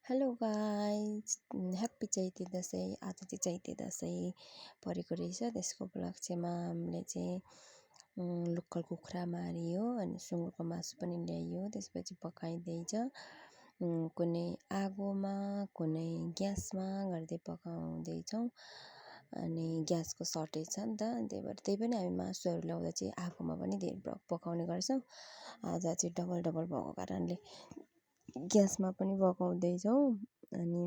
Hello guys, happy Chaite Dashain. आज चाहिँ चैते दसैँ परेको रहेछ। त्यसको उपलक्ष्यमा हामीले चाहिँ लोकल कुखुरा मारियो अनि सुँगुरको मासु पनि ल्याइयो। त्यसपछि पकाइँदैछ। कुनै आगोमा कुनै ग्यासमा गर्दै पकाउँदैछौँ। अनि ग्यासको सर्टेज छ नि त, त्यही भएर त्यही पनि हामी मासुहरू ल्याउँदा चाहिँ आगोमा पनि धेरै पकाउने गर्छौँ। आज चाहिँ डबल भएको कारणले ग्यासमा पनि पकाउँदैछौँ। अनि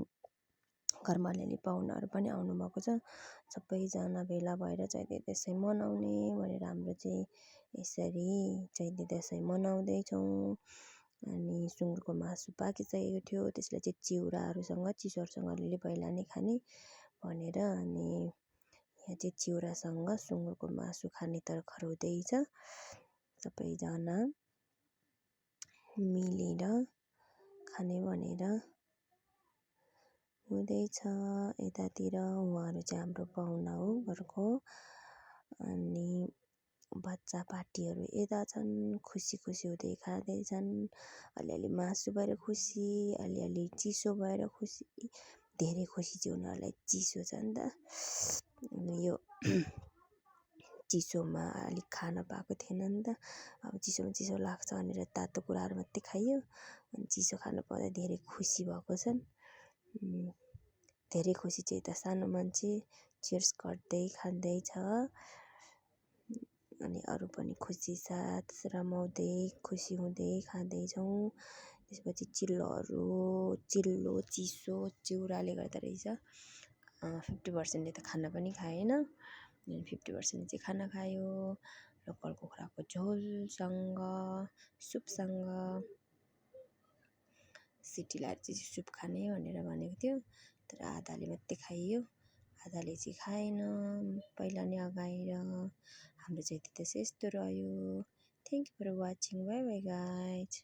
घरमा अलिअलि पाहुनाहरू पनि आउनुभएको छ। सबैजना भेला भएर चैते दसैँ मनाउने भनेर हाम्रो चाहिँ यसरी चैते दसैँ मनाउँदैछौँ। अनि सुँगुरको मासु पाकिसकेको थियो, त्यसलाई चाहिँ चिउराहरूसँग चिसोहरूसँग अलिअलि पहिला नै खाने भनेर। अनि यहाँ चाहिँ चिउरासँग सुँगुरको मासु खाने तरखर हुँदैछ। सबैजना मिलेर खाने भनेर हुँदैछ। यतातिर उहाँहरू चाहिँ हाम्रो पाहुना हो घरको। अनि बच्चा पार्टीहरू यता छन्, खुसी हुँदै खाँदैछन्। अलिअलि मासु भएर खुसी, अलिअलि चिसो भएर खुसी। धेरै खुसी चाहिँ उनीहरूलाई चिसो छ नि त। यो चिसोमा अलिक खान पाएको थिएन नि त। अब चिसोमा चिसो लाग्छ भनेर तातो कुराहरू मात्रै खाइयो। अनि चिसो खानु पाउँदा धेरै खुसी भएको छन्। धेरै खुसी चाहिँ यता सानो मान्छे चियर्स गर्दै खाँदैछ। अनि अरू पनि खुसी साथ रमाउँदै खुसी हुँदै खाँदैछौँ। त्यसपछि चिल्लो चिसो चिउराले गर्दा रहेछ 50%ले त खाना पनि खाएन। 50% चाहिँ खाना खायो। लोकल कुखुराको झोलसँग सुपसँग सिटी लाएर चाहिँ सुप खाने भनेर भनेको थियो, तर आधाले मात्रै खाइयो, आधाले चाहिँ खाएन पहिला नै अगाएर। हाम्रो चाहिँ त्यस्तो यस्तो रह्यो। Thank you for watching. Bye bye guys.